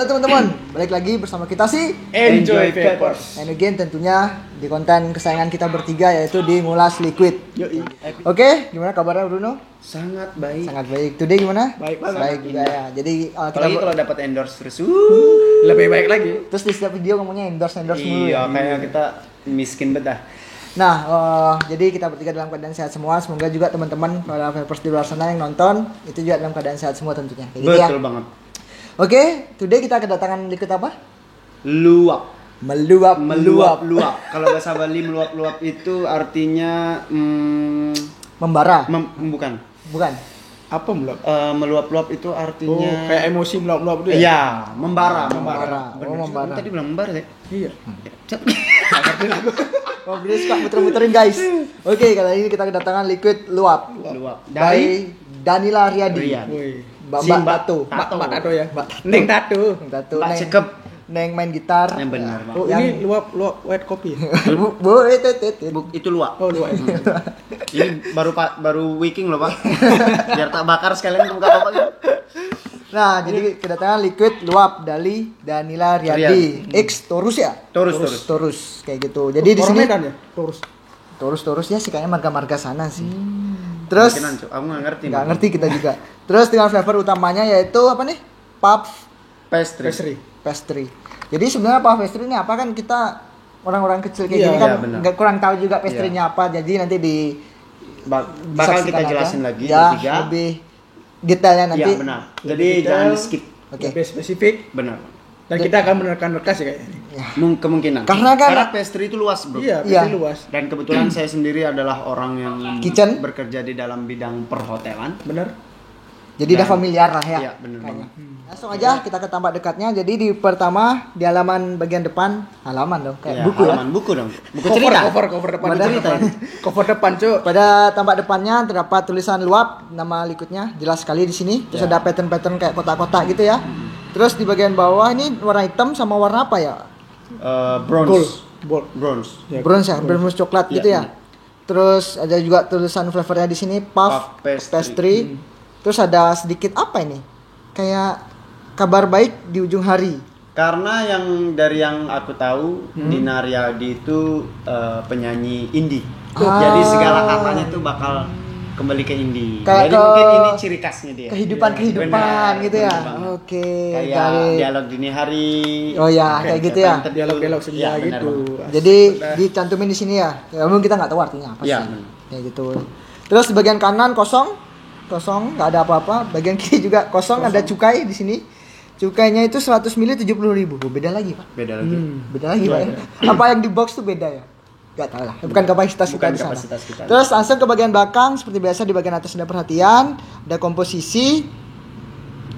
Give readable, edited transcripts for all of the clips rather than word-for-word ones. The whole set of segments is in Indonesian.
teman-teman, balik lagi bersama kita sih Enjoy Vapors. And again tentunya di konten kesayangan kita bertiga yaitu di Ngulas Liquid. Oke, gimana kabarnya Bruno? Sangat baik. Sangat baik. Today gimana? Baik banget. Baik juga ya. Jadi Apalagi kalau dapat endorse terus, lebih baik lagi. terus di setiap video ngomongnya endorse mulu Iya, ya. kayak kita miskin bedah. Nah, jadi kita bertiga dalam keadaan sehat semua. Semoga juga teman-teman para vapers di luar sana yang nonton itu juga dalam keadaan sehat semua tentunya. Kayak gitu ya. Betul banget. Oke, today kita kedatangan liquid apa? Luap. Meluap. Kalau bahasa Bali meluap itu artinya Membara. bukan. Bukan. Apa meluap? Meluap-luap itu artinya Kayak emosi meluap-meluap itu ya? Iya, membara. Oh, membara. Tadi bilang membara ya? Iya. Oh, Bris suka muter-muterin guys. Oke, kali ini kita kedatangan liquid luap. Luap. Dari Danila Riyadi. Riyadi. Wih, Si Mbak Mbak Tato. Mbak Tato ya? Mbak Neng Tato. Tato. Mbak Neng Cekep. Neng main gitar. Yang benar, Bang. Oh, ini luap white kopi. Bu, itu. Itu luap. Oh, luap. Ini baru waking loh, Pak. Biar tak bakar sekalian muka Bapak. Nah, jadi kedatangan liquid luap dari Danila Riyadi. X Torus ya? Torus kayak gitu. Jadi di sini Medan ya? Torus ya sih kayaknya marga-marga sana sih. Terus Mungkinan, Cuk. Aku nggak ngerti. nggak ngerti kita juga. Terus dengan flavor utamanya yaitu apa nih? Puff pastry. Jadi sebenarnya puff pastry ini apa kan kita orang-orang kecil kayak gini kan nggak kurang tahu juga pastry-nya apa. Jadi nanti di bakal kita saksikan jelasin aja. lagi Ya, bertiga. lebih detailnya nanti. Iya, benar. Jadi jangan di skip. Oke. Lebih spesifik. Benar. Dan kita akan menerkan berkas ya kayaknya. Kemungkinan. Karena pastry itu luas, Bro. Iya, Iya. pasti luas. Dan kebetulan saya sendiri adalah orang yang Kitchen. bekerja di dalam bidang perhotelan. Bener? Jadi udah familiar lah ya. Iya, benar kayaknya. banget. Langsung aja kita ke tampak dekatnya. Jadi di pertama di halaman bagian depan, halaman dong kayak Iya, buku ya. halaman buku dong. Buku cerita. Cover depan. Mana cerita. Cover depan, Cuk. Pada tampak depannya terdapat tulisan luap, nama liquidnya jelas sekali di sini. Terus Ya. ada pattern-pattern kayak kotak-kotak gitu ya. Terus di bagian bawah ini warna hitam sama warna apa ya? Bronze. Gold. Bronze. Ya, Bronze ya, bronze coklat Iya, gitu ya. benar. Terus ada juga tulisan flavornya di sini puff, Puff pastry. pastry. Terus ada sedikit apa ini? Kayak kabar baik di ujung hari. Karena dari yang aku tahu, Dina Riyadi itu penyanyi indie. Jadi segala katanya tuh bakal kembali ke indie. Kayak Jadi mungkin ini ciri khasnya dia. Kehidupan Benar, gitu ya. benar banget. Oke. Kayak dari- dialog dini hari. Oh ya, kayak gitu ya. Dialog-dialog senja Iya, benar gitu. banget. Jadi dicantumin di sini ya. Ya mungkin kita nggak tahu artinya apa sih. Iya, benar. Kayak gitu. Terus di bagian kanan kosong, nggak ada apa-apa. Bagian kiri juga kosong. Ada cukai di sini. Cukainya itu 100 ml 70.000. Oh, beda lagi, Pak. Beda lagi. Beda lagi, Pak. Apa yang di box tuh beda ya? Gak tahu lah. Bukan kapasitas kita Bukan di sana. kapasitas kita. Terus langsung ke bagian belakang seperti biasa di bagian atas ada perhatian, ada komposisi.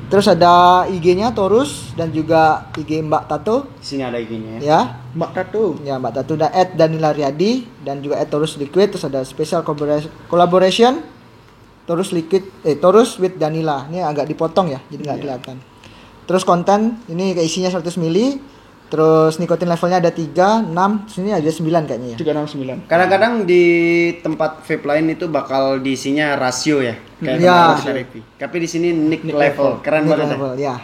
Terus ada IG-nya Torus dan juga IG Mbak Tato Di sini ada IG-nya ya. ya. Mbak Tato. Ya, Mbak Tato dan @Danila Riyadi dan juga @Torus Liquid. Terus ada special collaboration Torus Liquid Torus with Danila. Ini agak dipotong ya, jadi nggak kelihatan. Terus konten ini kayak isinya 100 ml. Terus nikotin levelnya ada 3, 6, terus ini ada 9 kayaknya ya. 369. Kadang-kadang di tempat vape lain itu bakal diisinya rasio ya. Kayak Ya. kemarin kita review. Tapi di sini nick level. Keren Ini banget ya. level, ya.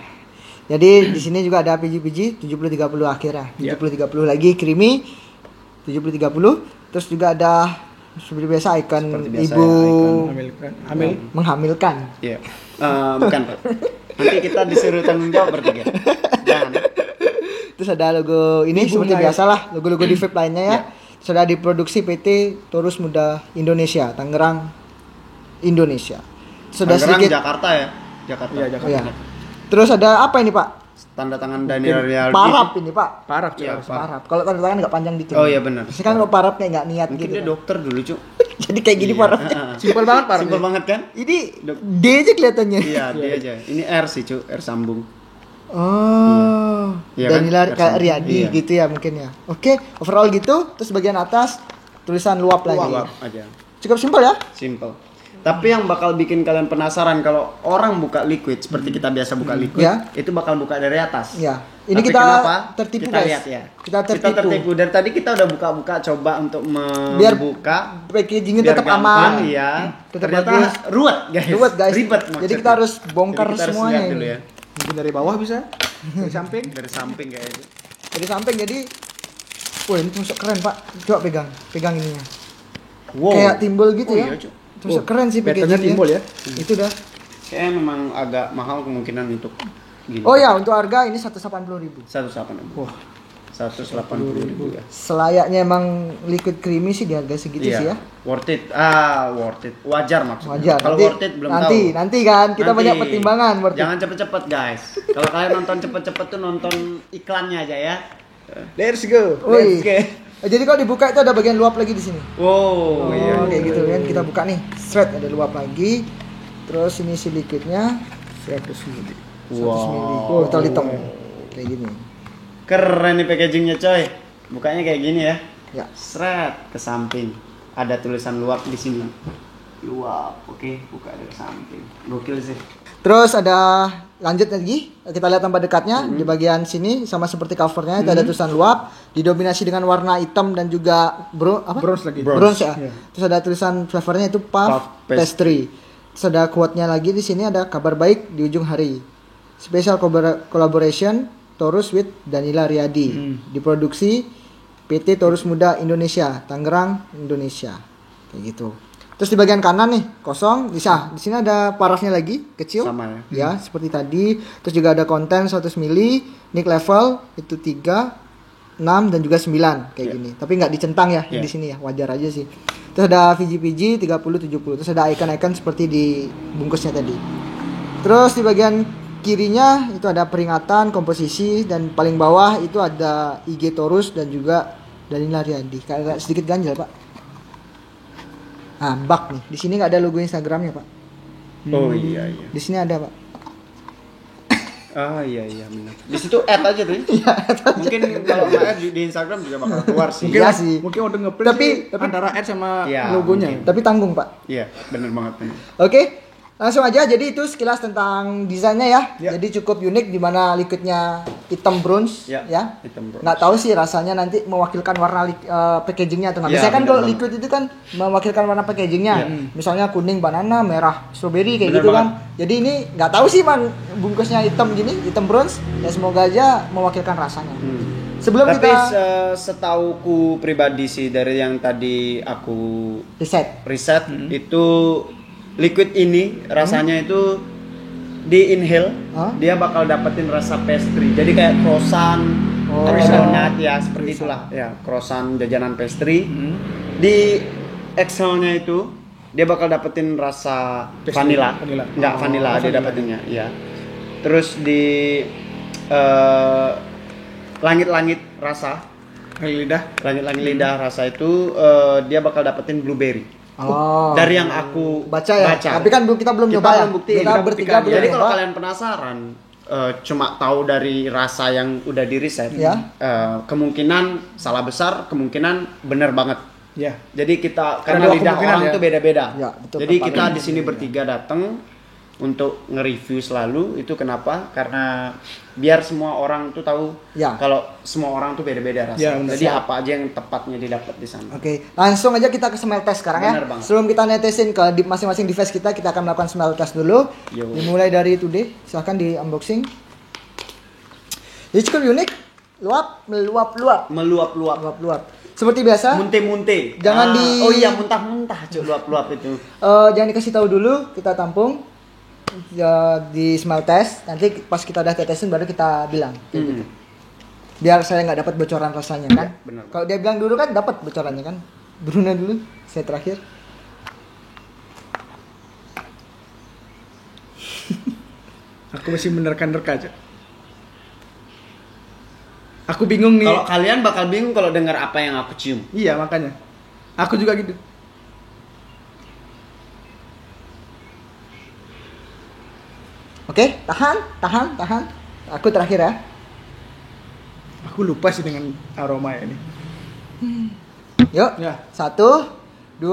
Jadi di sini juga ada PG 7030 akhirnya. 7030 lagi creamy 7030. Terus juga ada seperti biasa icon Seperti biasa ibu ya, Hamil. menghamilkan. Iya. Bukan, Pak. Nanti kita disuruh tanggung jawab bertiga. Jangan. Terus ada logo ini Ibu seperti Melayu. biasa lah, logo-logo di vape lainnya ya. Ya. Sudah diproduksi PT Torus Muda Indonesia, Tangerang, Indonesia. Sudah Tangerang, sedikit. Jakarta ya. Jakarta. Iya, Oh, Jakarta. ya. Terus ada apa ini, Pak? Tanda tangan Daniel Riyadi. Parap ini, Pak. Parah, Cuk. Iya, Pak. Parap. Kalau tanda tangan nggak panjang dikit. Oh iya benar. Biasanya kan kalau parap kayak nggak niat Mungkin gitu. dia dokter dulu, Cuk. Jadi kayak gini Iya, parapnya. Simpel banget parah. Simpel banget kan? Ini D aja kelihatannya. Iya, dia aja. Ini R sih, Cuk. R sambung. Oh, Iya kan? Danila kayak Bersama. Riyadi Iya. gitu ya mungkin ya. Oke, overall gitu. Terus bagian atas tulisan luap lagi. Luap aja. Cukup simpel ya? Simple. Tapi yang bakal bikin kalian penasaran kalau orang buka liquid seperti kita biasa buka liquid, Ya. itu bakal buka dari atas. Ya. Ini Tapi kita kenapa? tertipu, kita guys. lihat ya. Kita tertipu. Dari tadi kita udah buka-buka coba untuk Biar membuka packagingnya biar tetap gampang, aman. Iya. Tetap Ternyata bagus. ruwet, guys. Ribet guys. Ribet Jadi maksudnya. kita harus bongkar Jadi kita harus semuanya lihat dulu ini. ya. Mungkin dari bawah bisa, dari samping. Dari samping kayaknya. Dari samping jadi, wah ini tusuk keren pak. Coba pegang ininya. Wow. Kayak timbul gitu Oh, ya. iya, Cuk. Tusuk keren sih Patternnya packagingnya. timbul ya. Itu dah. Kayaknya memang agak mahal kemungkinan untuk gini. Oh ya, untuk harga ini 180.000. 180. Wah, 180.000 ya. Selayaknya emang liquid creamy sih di harga segitu sih ya. Worth it. Worth it. Wajar maksudnya. Wajar. Kalau Nanti- worth it belum nanti, tahu. Nanti kan kita Nanti. banyak pertimbangan worth it. Jangan cepet-cepet guys. Kalau kalian nonton cepet-cepet tuh nonton iklannya aja ya. let's go. Wih. Oke. Jadi kalau dibuka itu ada bagian luap lagi di sini. Wow, Oh, iya. kayak gitu kan kita buka nih. Shred ada luap lagi. Terus ini si liquidnya 100 ml. 100 ml. Oh, hitam. Kayak gini. Keren nih packagingnya coy. Bukanya kayak gini ya. Ya. Shred ke samping. Ada tulisan luap di sini. Luap. Oke, buka dari samping. Gokil sih. Terus ada lanjut lagi, kita lihat tambah dekatnya di bagian sini sama seperti covernya itu ada tulisan luap, didominasi dengan warna hitam dan juga Bronze lagi. Bronze ya. Iya. Terus ada tulisan flavornya itu puff Puff pastry. Terus ada quote-nya lagi di sini ada kabar baik di ujung hari. Special collaboration Taurus with Danila Riyadi. Diproduksi PT Taurus Muda Indonesia, Tangerang, Indonesia. Kayak gitu. Terus di bagian kanan nih kosong, di sini ada parafnya lagi kecil. Sama ya. Ya, seperti tadi. Terus juga ada konten 100 mili, nick level itu 3, 6 dan juga 9 kayak Yeah. gini. Tapi nggak dicentang ya Yeah. di sini ya, wajar aja sih. Terus ada VGPG 30 70. Terus ada icon-icon seperti di bungkusnya tadi. Terus di bagian kirinya itu ada peringatan, komposisi dan paling bawah itu ada IG Taurus dan juga Danila Riyadi. Kayak sedikit ganjel, Pak. Nah, bug nih. Di sini nggak ada logo Instagramnya, Pak. Oh iya iya. Di sini ada, Pak. Iya benar. Di situ add aja tuh. Iya, mungkin kalau nggak add di Instagram juga bakal keluar sih. Iya sih. Mungkin udah nge-print Tapi- sih antara ad sama Iya, logonya. mungkin. Tapi tanggung, Pak. Iya, benar banget. Bener. Oke, langsung aja. Jadi itu sekilas tentang desainnya ya. Ya. Jadi cukup unik di mana liquidnya hitam bronze Ya, ya. hitam bronze. Nggak tahu sih rasanya nanti mewakilkan warna packagingnya atau nggak. Ya, Biasanya kan bener kalau banget. liquid itu kan mewakilkan warna packagingnya. Ya. Misalnya kuning banana, merah strawberry kayak Bener gitu banget. kan. Jadi ini nggak tahu sih man bungkusnya hitam gini, hitam bronze. Ya semoga aja mewakilkan rasanya. Sebelum Tapi kita setauku pribadi sih dari yang tadi aku riset. itu liquid ini rasanya itu di inhale Hah? dia bakal dapetin rasa pastry. Jadi kayak croissant, Oh. donat ya seperti itulah ya croissant jajanan pastry. Di exhale-nya itu dia bakal dapetin rasa Pastry, vanilla. vanilla. Enggak Oh, vanilla dia vanilla. dapetinnya ya. Terus di langit-langit rasa, lidah. langit-langit lidah rasa itu dia bakal dapetin blueberry. Oh. Dari yang aku baca ya. Tapi kan kita belum Kita nyoba ya. belum buktiin, Kita kita bertiga buktikan. belum Jadi kalau nyoba. kalian penasaran cuma tahu dari rasa yang udah di riset, Ya. kemungkinan salah besar, kemungkinan bener banget. Ya. Jadi kita karena dua lidah kemungkinan orang ya. tuh beda-beda. Ya, betul, Jadi tepat. kita di sini bertiga datang untuk nge-review selalu. Itu kenapa? Karena biar semua orang tuh tahu Ya. kalau semua orang tuh beda-beda rasanya. Ya, benar. Jadi Siap. apa aja yang tepatnya didapat di sana. Oke, langsung aja kita ke smell test sekarang ya. Bener banget. Sebelum kita netesin ke masing-masing device kita akan melakukan smell test dulu. Yo. Dimulai dari today, silahkan di unboxing. Ini cukup unik, meluap-luap. Meluap-luap. Seperti biasa, Munte-munte. Jangan di- Oh iya, muntah-muntah, Cuk, luap-luap itu. jangan dikasih tahu dulu, kita tampung ya, di smell test. Nanti pas kita udah tetesin baru kita bilang. Kayak gitu. Biar saya nggak dapat bocoran rasanya kan. Benar. Kalau dia bilang dulu kan dapat bocorannya kan. Bruna dulu, saya terakhir. Aku masih menerka-nerka aja. Aku bingung nih. Kalau kalian bakal bingung kalau dengar apa yang aku cium. Iya makanya. Aku juga gitu. Oke, tahan. Aku terakhir ya. Aku lupa sih dengan aroma ini. Yuk. Ya. 1, 2,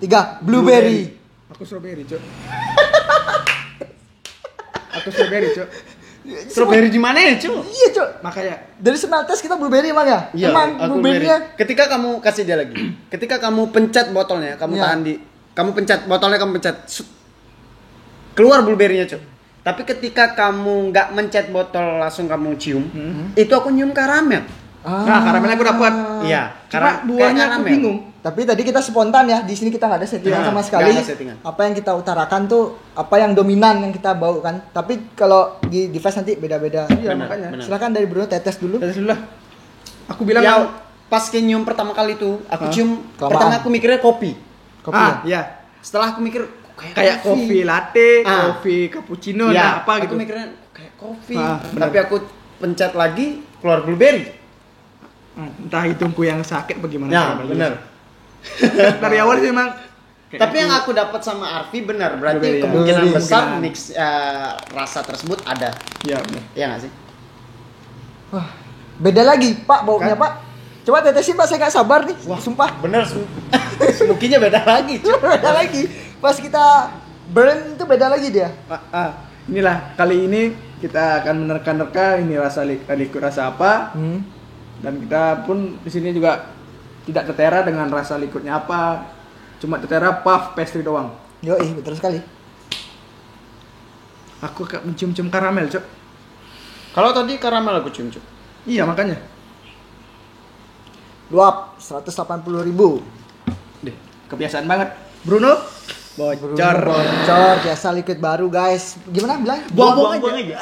3. Blueberry. Aku strawberry, Cok. Aku strawberry, Cok. Strawberry di mana ya, Cuk? Iya, Cok. Makanya Dari smell test kita blueberry emang ya? Emang aku blueberry-nya. Ketika kamu kasih dia lagi. Ketika kamu pencet botolnya, kamu Iya. tahan di kamu pencet botolnya, kamu pencet. Keluar blueberry-nya, Cuk. Tapi ketika kamu nggak mencet botol langsung kamu cium, itu aku nyium karamel. Nah, karamelnya aku dapat. Iya, Cuma buahnya aku karamel. bingung. Tapi tadi kita spontan ya, di sini kita nggak ada settingan Iya, sama sekali. nggak ada settingan. Apa yang kita utarakan tuh apa yang dominan yang kita bau kan. Tapi kalau di device nanti beda-beda. Iya, Benar, makanya. benar. Silakan dari Bruno tetes dulu. Dari dulu lah. Aku bilang Ya, pas nyium pertama kali itu, aku cium Kelamaan. pertama aku mikirnya kopi. Kopi ya? ya. Setelah aku mikir Kayak kopi latte, Ah. kopi cappuccino, Ya, apa aku gitu. mikirnya kayak kopi. Benar. Tapi aku pencet lagi keluar blueberry. Entah hidungku yang sakit bagaimana. Ya, karamelnya. benar. Dari awal sih emang. kayak Tapi gitu. yang aku dapat sama Arfi benar, berarti Blueberry, ya. kemungkinan Blueberry, besar kemungkinan. mix rasa tersebut ada. Ya, benar. Iya nggak sih? Wah, beda lagi Pak baunya Kan? Pak. Coba tetesin Pak, saya nggak sabar nih. Sumpah. Bener, smokinya beda lagi. cuy. Beda lagi. Pas kita burn itu beda lagi dia. Inilah kali ini kita akan menerka-nerka ini rasa liquid rasa apa, dan kita pun di sini juga tidak tertera dengan rasa liquidnya apa, cuma tertera puff pastry doang. Yoi, betul sekali. Aku kayak mencium-cium karamel, Cok. Kalau tadi karamel aku cium, cuy. Iya, makanya. Luap 180.000. Deh, kebiasaan banget. Bruno, bocor. Bocor, biasa liquid baru guys. Gimana bilang? Buang-buang aja.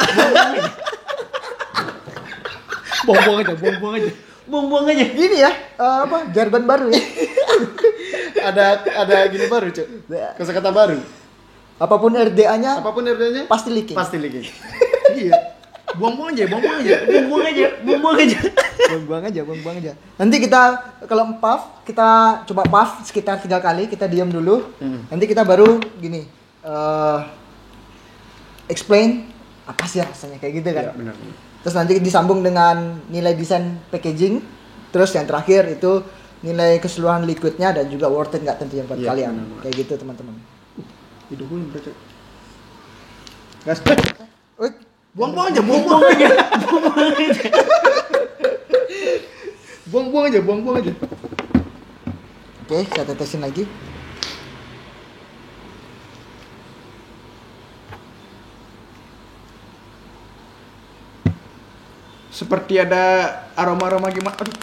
Buang-buang aja, buang-buang aja. Buang-buang aja. Gini ya, apa? Jargon baru ya. Ada gini baru, cuy. Kosakata baru. Apapun RDA-nya Apapun RD-nya pasti leaking. pasti leaking. Iya. Buang-buang aja, buang-buang aja. Buang-buang aja, buang-buang aja. Buang-buang aja. Nanti kita kalau puff, kita coba puff sekitar 3 kali, kita diam dulu. Nanti kita baru gini explain apa sih rasanya kayak gitu kan. Iya, benar. Terus nanti disambung dengan nilai desain packaging. Terus yang terakhir itu nilai keseluruhan liquidnya dan juga worth it nggak tentunya buat Iya, kalian. benar. Kayak gitu teman-teman. Hidungku yang bercak. Gas. Wih, Buang-buang aja, buang-buang aja. Buang-buang aja, buang-buang aja. Oke, saya tetesin lagi. Seperti ada aroma-aroma gimana. Aduh.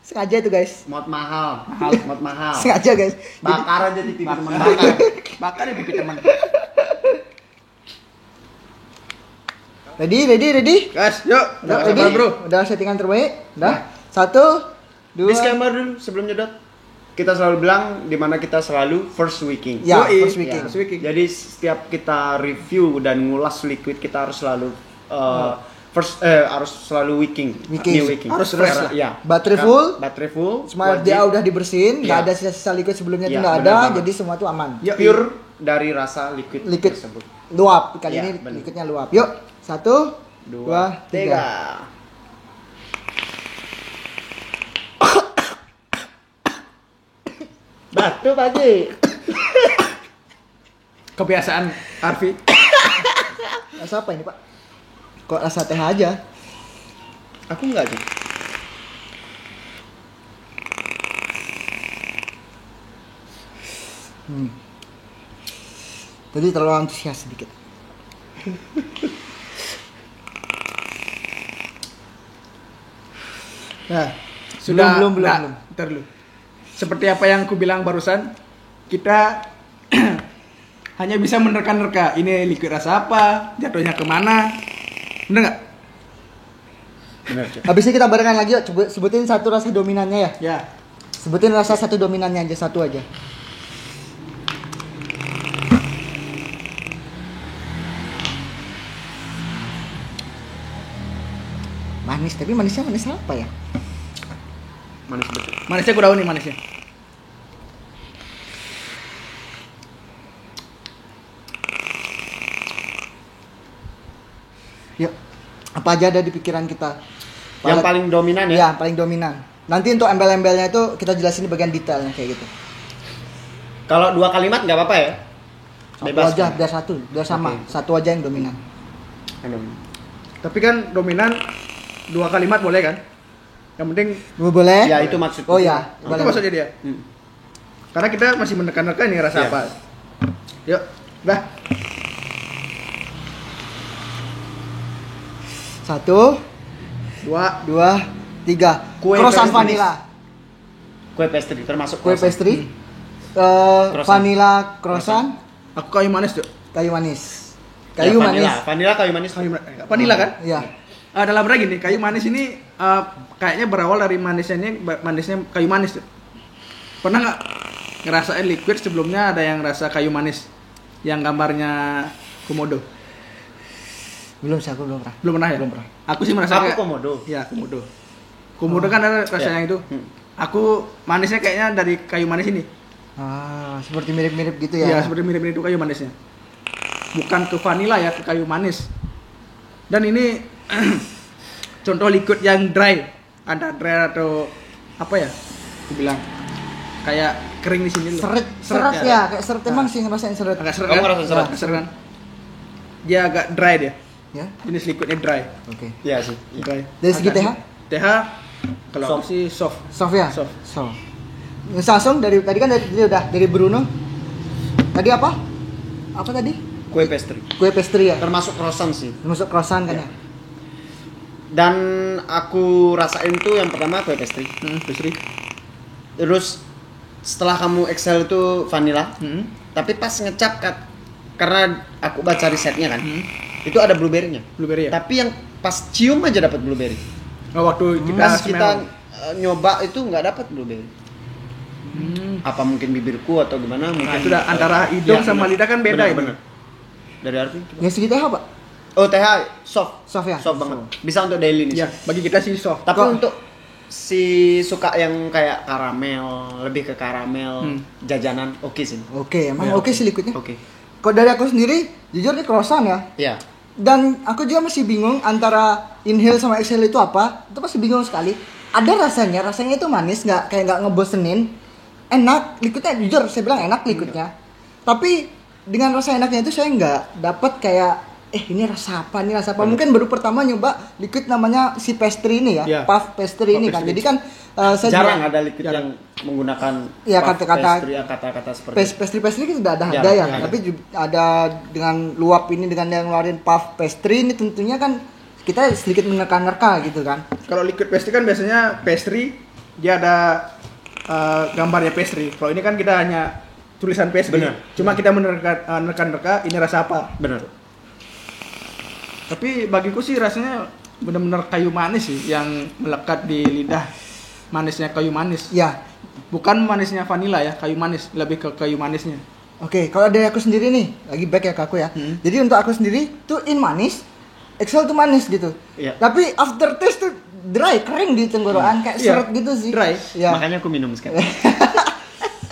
Sengaja itu guys. Mod mahal. Mod mahal. Sengaja guys. Bakar aja TV teman Bakar. bakar. Bakar ya pipi teman. Ready? Gas, yuk. Udah Udah, ready? bro. Udah settingan terbaik? Udah? 1, 2. Disclaimer dulu sebelum nyedot. Kita selalu bilang di mana kita selalu first wicking. Ya, Yoi. first wicking. First wicking. Jadi setiap kita review dan ngulas liquid kita harus selalu harus selalu wicking. Wicking. New wicking. Harus fresh lah. Ya. Baterai full. Baterai full. Semua wajib. dia udah dibersihin, nggak Ya. ada sisa-sisa liquid sebelumnya itu Ya, nggak benar ada, banget. jadi semua tuh aman. Yuk, Pure dari rasa liquid Liquid tersebut. luap kali Ya, ini benar. liquidnya luap. Yuk, 1, 2, 3. Batu Pakji. Kebiasaan Arfi. Rasa apa ini Pak? Kok rasa teh aja? Aku enggak sih. Tadi terlalu antusias sedikit. Nah, sudah Belum. Ntar dulu. Seperti apa yang aku bilang barusan, kita hanya bisa menerka-nerka ini liquid rasa apa, jatuhnya kemana. Bener nggak? Benar, Cuk. Habis ini kita barengan lagi yuk, coba sebutin satu rasa dominannya ya. Ya. Sebutin rasa satu dominannya aja, satu aja. Manis, tapi manisnya manis apa ya? Manis betul. Manisnya aku tahu nih manisnya. Yuk, apa aja ada di pikiran kita? Yang paling dominan ya. Ya, paling dominan. Nanti untuk embel-embelnya itu kita jelasin di bagian detailnya kayak gitu. Kalau 2 kalimat nggak apa-apa ya. Satu aja, biar satu, biar sama. Oke. Satu aja yang dominan. Tapi kan dominan 2 kalimat boleh kan? Yang penting Boleh? Ya itu maksudnya. Oh ya, itu boleh. maksudnya dia. Hmm. Karena kita masih menekan-nekan nih rasa Iya. apa. Yuk, dah. 1, Dua. 2, 3. Kue Croissant versi vanilla. Kue pastry termasuk Kue croissant. pastry. Croissant. Vanilla croissant, Aku kayu manis tuh. kayu manis. Ya, Kayu vanilla. manis. Vanilla kayu manis. Vanilla kan? Iya. Dalam ragi nih, kayu manis ini kayaknya berawal dari manisnya kayu manis tuh. Pernah nggak ngerasain liquid sebelumnya ada yang rasa kayu manis yang gambarnya komodo? Belum sih, aku belum pernah. Belum pernah ya? Belum pernah. Aku sih merasa Aku kayak komodo. Iya, komodo. Komodo kan ada rasanya itu. Aku manisnya kayaknya dari kayu manis ini. Seperti mirip-mirip gitu Iya, ya. seperti mirip-mirip itu kayu manisnya. Bukan ke vanilla ya, ke kayu manis. Dan ini contoh liquid yang dry. Ada dry atau apa ya? Aku bilang kayak kering di sini loh. Seret ya, kayak seret emang sih ngerasain seret. Agak seret Kamu kan? ngerasa seret? Agak seret kan? Dia agak dry dia. Ya. Jenis liquidnya dry. Oke. Iya sih. Dry. Dari segi Agak TH? TH kalau aku Soft. sih soft. Soft ya? Soft. Soft. Langsung dari tadi kan dari Bruno. Tadi apa? Apa tadi? Kue pastry. Kue pastry ya. Termasuk croissant sih. Termasuk croissant kan ya. Dan aku rasain tuh yang pertama kue pastry. Pastry. Terus setelah kamu Excel itu vanilla. Tapi pas ngecap karena aku baca risetnya kan. Itu ada blueberry-nya. Blueberry ya. Tapi yang pas cium aja dapat blueberry. Waktu kita Pas smell. kita nyoba itu nggak dapat blueberry. Apa mungkin bibirku atau gimana? Mungkin Nah, itu udah antara hidung sama lidah kan beda ini. bener. Dari arti? Yang segi TH, Pak? Oh, TH soft. Soft ya? Soft banget. Bisa untuk daily nih. Ya, bagi kita sih soft. Tapi Kok- untuk si suka yang kayak karamel, lebih ke karamel jajanan, oke sih. Oke, emang Ya, oke sih liquidnya. Oke. Kok dari aku sendiri, jujur nih croissant ya. Iya. Dan aku juga masih bingung antara inhale sama exhale itu apa. Itu masih bingung sekali. Ada rasanya itu manis, nggak ngebosenin. Enak, liquidnya jujur saya bilang enak liquidnya. Tapi dengan rasa enaknya itu saya nggak dapat kayak ini rasa apa nih rasa apa. Mungkin baru pertama nyoba liquid namanya si pastry ini ya, Iya. puff pastry Puff ini kan. pastry. Jadi kan saya Jarang juga- ada liquid jarang. yang menggunakan Iya, puff kata-kata- pastry, kata-kata seperti itu. pastry kan sudah ada Ya, harga ya, ada. tapi ada dengan luap ini dengan yang ngeluarin puff pastry ini tentunya kan kita sedikit menerka-nerka gitu kan. Kalau liquid pastry kan biasanya pastry dia ada gambarnya pastry. Kalau ini kan kita hanya tulisan pastry. Benar. Cuma kita menerka-nerka ini rasa apa. Benar. Tapi bagiku sih rasanya benar-benar kayu manis sih yang melekat di lidah. Manisnya kayu manis. Ya, Bukan manisnya vanilla ya, kayu manis, lebih ke kayu manisnya. oke. Kalau dari aku sendiri nih, lagi back ya ke aku ya. Jadi untuk aku sendiri tuh in manis, Excel tuh manis gitu. Iya. Tapi after taste tuh dry, kering di tenggorokan kayak Iya, seret gitu sih. dry. Ya. Makanya aku minum sekarang.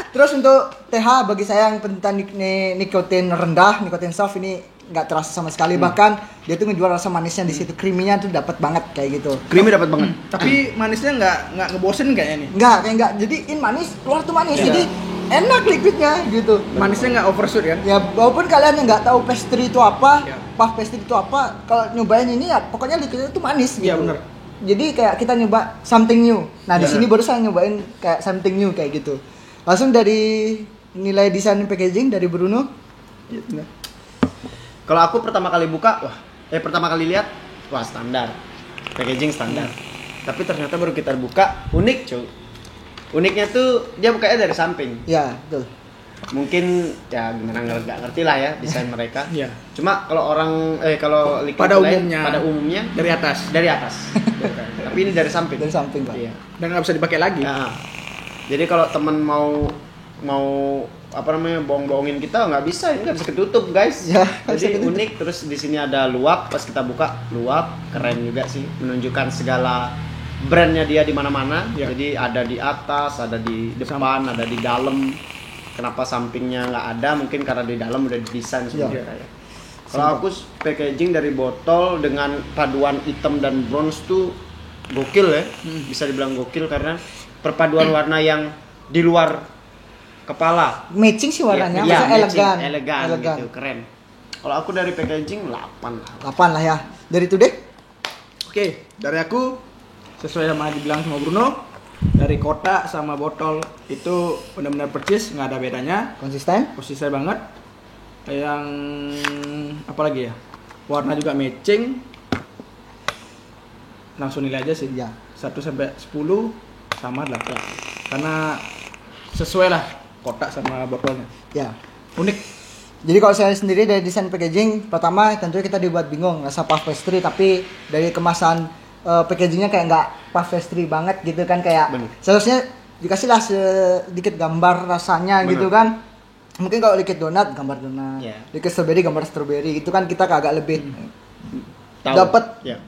Terus untuk TH bagi saya yang penting nikotin rendah, nikotin soft ini nggak terasa sama sekali. Bahkan dia tuh ngejual rasa manisnya di situ, creamy-nya tuh dapat banget kayak gitu. Creamy dapat banget. Tapi manisnya nggak ngebosen kayaknya nih. Enggak. Jadi in manis, keluar tuh manis. Iya. Jadi enak liquidnya gitu. Manisnya nggak overshoot kan? Ya walaupun kalian yang nggak tahu pastry itu apa, Iya. puff pastry itu apa, kalau nyobain ini ya pokoknya liquidnya itu manis gitu. Iya, bener. Jadi kayak kita nyoba something new. Nah, di Iya. sini baru saya nyobain kayak something new kayak gitu. Langsung dari nilai desain packaging dari Bruno. Iya, benar. Kalau aku pertama kali buka, pertama kali lihat, wah standar. Packaging standar. Tapi ternyata baru kita buka, unik cuy. Uniknya tuh dia bukanya dari samping. Ya, betul. Mungkin ya gimana nggak ngerti lah ya desain mereka. Iya. Cuma kalau kalau liquid Pada lain, umumnya. pada umumnya Dari atas. dari atas. Tapi ini dari samping. Dari samping, Pak. Iya. Dan nggak bisa dipakai lagi. Nah, jadi kalau temen mau apa namanya bohong-bohongin kita nggak bisa, ini nggak bisa ketutup guys. Ya, nggak bisa Jadi ketutup. unik. Terus di sini ada luap, pas kita buka luap, keren juga sih, menunjukkan segala brandnya dia di mana-mana. Ya. Jadi ada di atas, ada di depan, ada di dalam. Kenapa sampingnya nggak ada? Mungkin karena di dalam udah didesain semua Ya. kayak. Kalau aku packaging dari botol dengan paduan hitam dan bronze tuh gokil ya, bisa dibilang gokil karena perpaduan warna yang di luar kepala. Matching sih warnanya, Iya, maksudnya matching, elegan. elegan gitu, keren. Kalau aku dari packaging 8 lah. 8 lah ya. Dari Today? Oke, dari aku sesuai sama dibilang sama Bruno, dari kotak sama botol itu benar-benar percis, nggak ada bedanya, Konsisten? konsisten banget. Yang apa lagi ya? Warna juga matching. langsung nilai aja sih. Iya. 1 sampai 10 sama lah. Karena sesuai lah kotak sama botolnya. Ya. Unik. Jadi kalau saya sendiri dari desain packaging, pertama tentunya kita dibuat bingung rasa puff pastry, tapi dari kemasan packagingnya kayak nggak puff pastry banget gitu kan, kayak Bener. seharusnya dikasihlah sedikit gambar rasanya Bener. gitu kan. Mungkin kalau liquid donat gambar donat, Iya. liquid strawberry gambar strawberry, itu kan kita agak lebih Tahu. dapat. Ya.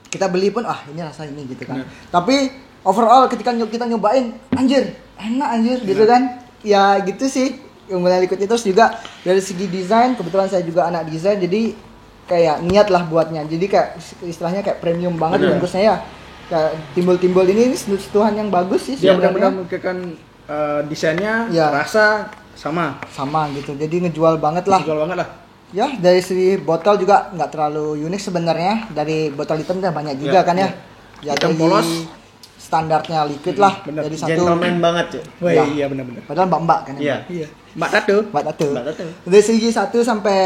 Kita beli pun ini rasa ini gitu kan. Tapi overall ketika kita nyobain, anjir enak anjir gitu kan. Ya gitu sih keunggulan liquid itu. Terus juga dari segi desain, kebetulan saya juga anak desain, jadi kayak niat lah buatnya. Jadi kayak istilahnya kayak premium banget Bener. bagusnya ya. Kayak timbul-timbul ini sentuhan yang bagus sih Dia sebenarnya. benar-benar memikirkan desainnya, Ya. rasa sama. Sama gitu. Jadi ngejual banget lah. Jual banget lah. Ya, dari segi botol juga nggak terlalu unik sebenarnya. Dari botol hitam udah banyak juga Ya, kan ya. Ya Hitam dari polos. standarnya liquid lah. bener. Dari satu. Gentleman banget ya. Wah, Ya. iya benar-benar. Padahal mbak-mbak kan. Iya. Iya. Mbak Tato. Mbak Tato. Mbak Tato. Dari segi 1 sampai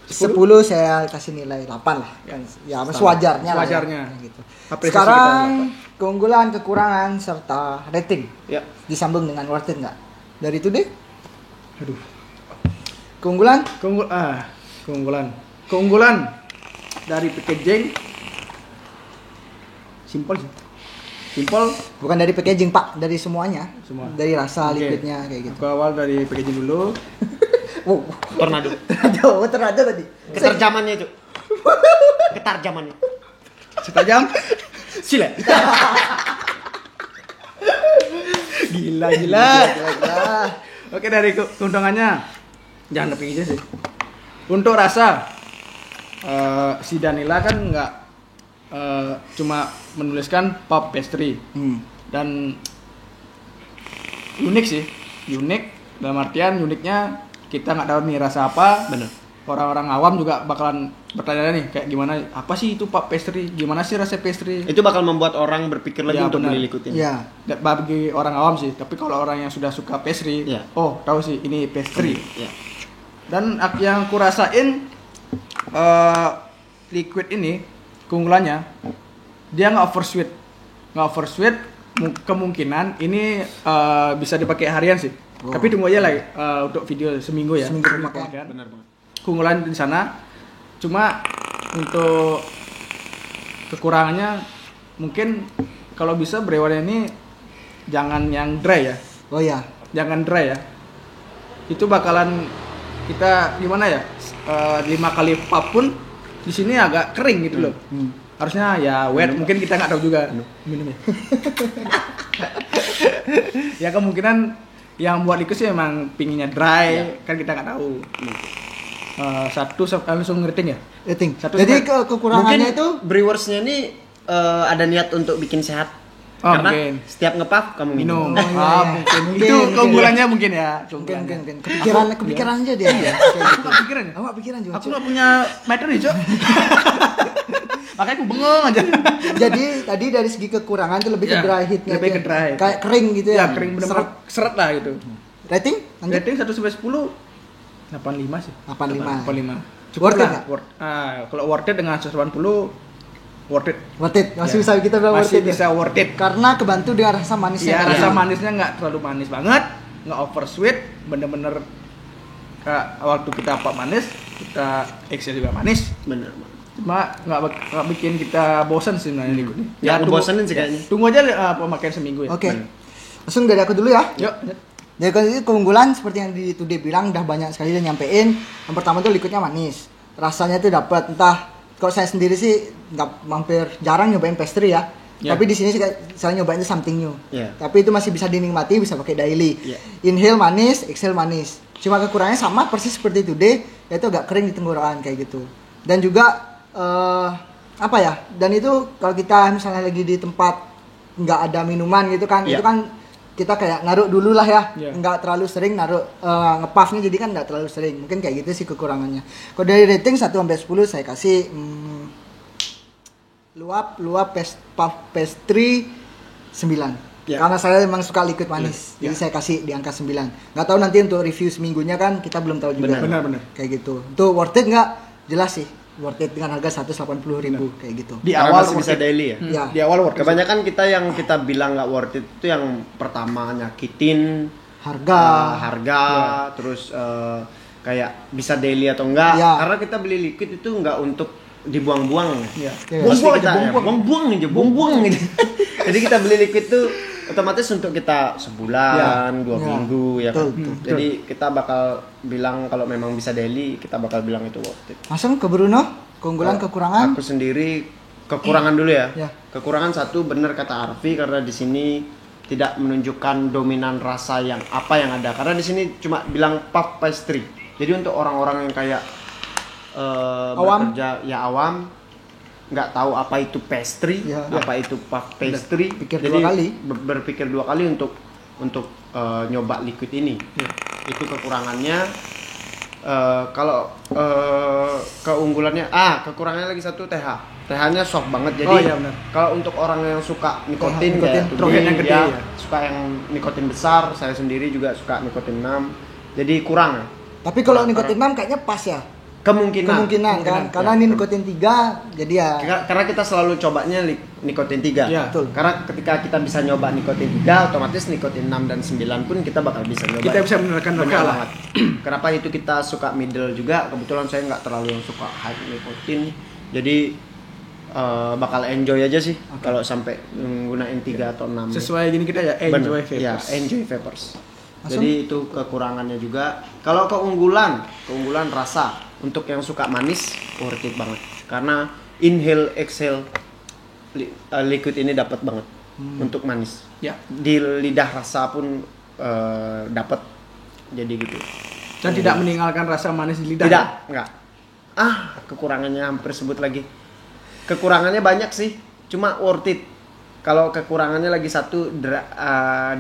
10 saya kasih nilai 8 lah. Kan. Ya, sewajarnya lah. Sewajarnya. Ya. Gitu. Apresiasi Sekarang kita keunggulan, kekurangan serta rating. Ya. Disambung dengan worth it nggak? Dari itu deh. Aduh. Keunggulan? Keunggulan dari packaging simpel sih. Simpel. Bukan dari packaging Pak, dari semuanya. Semua. Dari rasa Oke. liquidnya kayak gitu. Aku awal dari packaging dulu. Wow, Tornado. jauh terada tadi. Keterjamannya itu. Ketarjamannya. Setajam. Sila. Gila. Gila. Oke, dari keuntungannya jangan kepingin aja sih. Untuk rasa si Danila kan nggak cuma menuliskan puff pastry dan unik sih, unik dalam artian uniknya kita nggak tahu nih rasa apa. Bener. Orang-orang awam juga bakalan bertanya nih kayak gimana, apa sih itu puff pastry, gimana sih rasa pastry. Itu bakal membuat orang berpikir lagi Ya, untuk benar. beli liquid ini. Ya, Bagi orang awam sih, tapi kalau orang yang sudah suka pastry, Ya. oh tahu sih ini pastry. Ya. Dan yang aku rasain liquid ini keunggulannya dia nggak oversweet, kemungkinan ini bisa dipakai harian sih. Oh. Tapi tunggu aja lah untuk video seminggu ya. Seminggu dipakai. Pemakaian. Benar banget. Keunggulan di sana. Cuma untuk kekurangannya mungkin kalau bisa brewernya ini jangan yang dry ya. oh ya. Jangan dry ya. Itu bakalan kita gimana ya? 5 kali puff pun di sini agak kering gitu loh. Harusnya ya wet, mungkin kita nggak tahu juga. Minum ya. Ya kemungkinan yang buat liquid sih emang pinginnya dry, kan kita nggak tahu. 1 langsung rating ya. Rating. Satu Jadi sampai- kekurangannya itu brewersnya ini ada niat untuk bikin sehat. Oh, Karena mungkin. setiap ngepuff kamu minum. Minum. Oh, iya, iya. Mungkin. Mungkin, Itu mungkin. keunggulannya mungkin ya. mungkin kepikiran aja dia. Kayak gitu. Kepikiran ya? Awak pikiran juga. Aku nggak punya meter nih, Cok. Makanya aku bengong aja. Jadi tadi dari segi kekurangan itu lebih ke Ya, dry heatnya. lebih aja. ke dry. Kayak kering gitu ya. Ya, kering bener-bener seret lah gitu. Rating? Lanjut. Rating 1 sampai 10 85 sih. 85. 85. Worth it lah. nggak? Kalau worth it dengan 180 worth it. Worth it. Masih Ya. bisa kita bilang worth Masih it. ya? bisa worth it. Karena kebantu dengan rasa manisnya. Ya, tadi. rasa manisnya nggak terlalu manis banget, nggak over sweet, bener-bener kayak waktu kita apa manis, kita Excel juga manis. Benar banget. Cuma nggak bikin kita bosan sih sebenarnya liquid ini. Ya, tunggu- ngebosenin sih kayaknya. Tunggu aja pemakaian seminggu ya. Oke. Langsung dari aku dulu ya. Yuk. Dari keunggulan seperti yang di Today bilang udah banyak sekali dia nyampein. Yang pertama tuh liquidnya manis. Rasanya tuh dapat. Entah kalau saya sendiri sih nggak hampir jarang nyobain pastry ya. Ya. Tapi di sini saya nyobain itu something new. Ya. Tapi itu masih bisa dinikmati, bisa pakai daily. Ya. Inhale manis, exhale manis. Cuma kekurangannya sama persis seperti Today, yaitu agak kering di tenggorokan kayak gitu. Dan juga apa ya? Dan itu kalau kita misalnya lagi di tempat nggak ada minuman gitu kan, Ya. itu kan kita kayak naruh dulu lah ya, Iya. nggak terlalu sering naruh ngepuffnya, jadi kan nggak terlalu sering, mungkin kayak gitu sih kekurangannya. Kalau dari rating 1 sampai 10 saya kasih luap puff pastry 9. Ya. Karena saya memang suka liquid manis, Ya. jadi saya kasih di angka 9. Nggak tahu nanti untuk review seminggunya kan kita belum tahu juga. Benar. Kayak gitu. Itu worth it nggak? Jelas sih. worth it dengan harga 180.000 kayak gitu. Di Karena awal masih bisa worth it. daily ya. Ya. Di awal worth it. Kebanyakan yang kita bilang nggak worth it itu yang pertama nyakitin Harga. harga, terus kayak bisa daily atau enggak. Ya. Karena kita beli liquid itu nggak untuk dibuang-buang. Iya. Ya. Pasti Buang-buang kita aja, ya, buang-buang aja, buang-buang aja. Jadi kita beli liquid tuh otomatis untuk kita sebulan, 2 Ya. minggu ya kan. Betul, betul. Jadi kita bakal bilang kalau memang bisa daily, kita bakal bilang itu worth it. Langsung ke Bruno, keunggulan kekurangan. Aku sendiri kekurangan dulu ya. Ya. Kekurangan satu benar kata Arfi karena di sini tidak menunjukkan dominan rasa yang apa yang ada. Karena di sini cuma bilang puff pastry. Jadi untuk orang-orang yang kayak Awam. bekerja ya awam, nggak tahu apa itu pastry, Ya. apa itu puff pastry. Pikir Jadi dua kali. berpikir 2 kali untuk nyoba liquid ini. Itu kekurangannya. Kalau keunggulannya, kekurangannya lagi satu TH. TH-nya soft banget. Jadi Oh, iya benar. kalau untuk orang yang suka nikotin, nikotin, kayak roket yang gede, ya. suka yang nikotin besar, saya sendiri juga suka nikotin 6. Jadi kurang. Tapi kalau nikotin 6 kayaknya pas ya. Kemungkinan Kan karena Ya. ini nikotin 3 jadi ya Karena kita selalu cobanya nikotin 3. Ya, betul. Karena ketika kita bisa nyoba nikotin 3, otomatis nikotin 6 dan 9 pun kita bakal bisa nyoba. Kita bisa menerka-nerka Benar lah. banget. Kenapa itu kita suka middle juga? Kebetulan saya nggak terlalu yang suka high nikotin. Jadi bakal enjoy aja sih kalau sampai menggunakan 3 atau 6. Sesuai gini kita ya enjoy Bener. Ya, vapors. enjoy vapors. Langsung? Jadi itu kekurangannya juga. Kalau keunggulan rasa. Untuk yang suka manis, worth it banget. Karena inhale, exhale liquid ini dapat banget untuk manis. Ya. Di lidah rasa pun dapat. Jadi gitu. Dan tidak meninggalkan rasa manis di lidah. Tidak, enggak. Kekurangannya hampir sebut lagi. Kekurangannya banyak sih, cuma worth it. Kalau kekurangannya lagi satu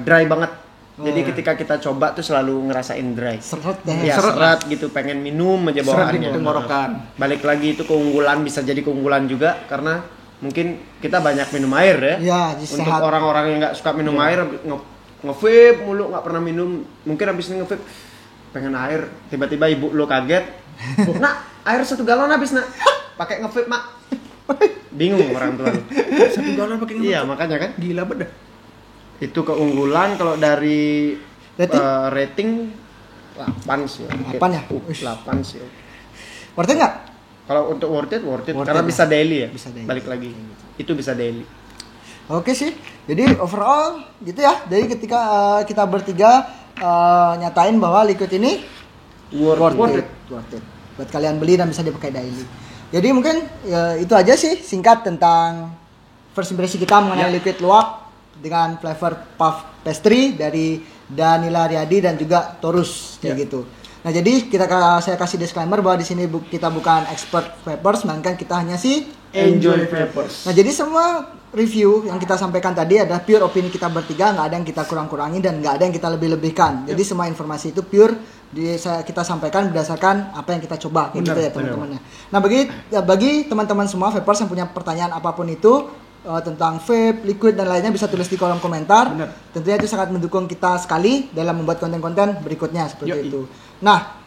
dry banget. Jadi ketika kita coba tuh selalu ngerasain dry. seret Ya, ya. seret gitu, pengen minum aja Seret di bawaannya. tenggorokan. Balik lagi itu keunggulan, bisa jadi keunggulan juga karena mungkin kita banyak minum air ya. Ya, jadi Untuk sehat. orang-orang yang nggak suka minum air, nge-vape mulu, nggak pernah minum, mungkin habis ini nge-vape pengen air, tiba-tiba ibu lo kaget, nak air 1 galon habis nak, pakai nge-vape mak, bingung orang tua. 1 galon pakai Iya makanya kan, gila bedah. itu keunggulan. Kalau dari Rating? rating 8 sih. 8 ya? 8 sih. Worth it nggak? Kalau untuk worth it Worth karena it, bisa daily ya. Bisa daily. Balik lagi. Itu bisa daily. Oke sih. Jadi overall gitu ya. Jadi ketika kita bertiga nyatain bahwa liquid ini worth it. Buat kalian beli dan bisa dipakai daily. Jadi mungkin ya, itu aja sih singkat tentang first impression kita mengenai liquid luwak dengan flavor puff pastry dari Danila Riyadi dan juga Taurus kayak gitu. Nah, jadi saya kasih disclaimer bahwa di sini kita bukan expert vapors, melainkan kita hanya Enjoy vapors. Nah, jadi semua review yang kita sampaikan tadi adalah pure opini kita bertiga, nggak ada yang kita kurang-kurangi dan nggak ada yang kita lebih-lebihkan. Jadi semua informasi itu pure kita sampaikan berdasarkan apa yang kita coba, kayak gitu ya teman-teman. Nah, bagi teman-teman semua vapors yang punya pertanyaan apapun itu tentang vape, liquid dan lainnya bisa tulis di kolom komentar. Bener. Tentunya itu sangat mendukung kita sekali dalam membuat konten-konten berikutnya seperti Yoi. itu. Nah,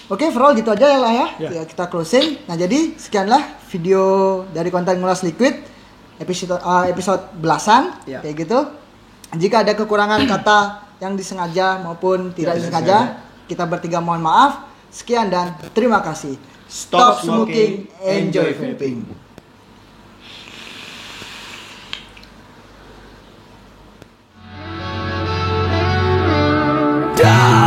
oke, overall gitu aja lah ya. Ya. Kita closing. Nah, jadi sekianlah video dari konten ngulas liquid episode belasan Ya. kayak gitu. Jika ada kekurangan kata yang disengaja maupun tidak disengaja, kita bertiga mohon maaf. Sekian dan terima kasih. Stop smoking, enjoy vaping. Don't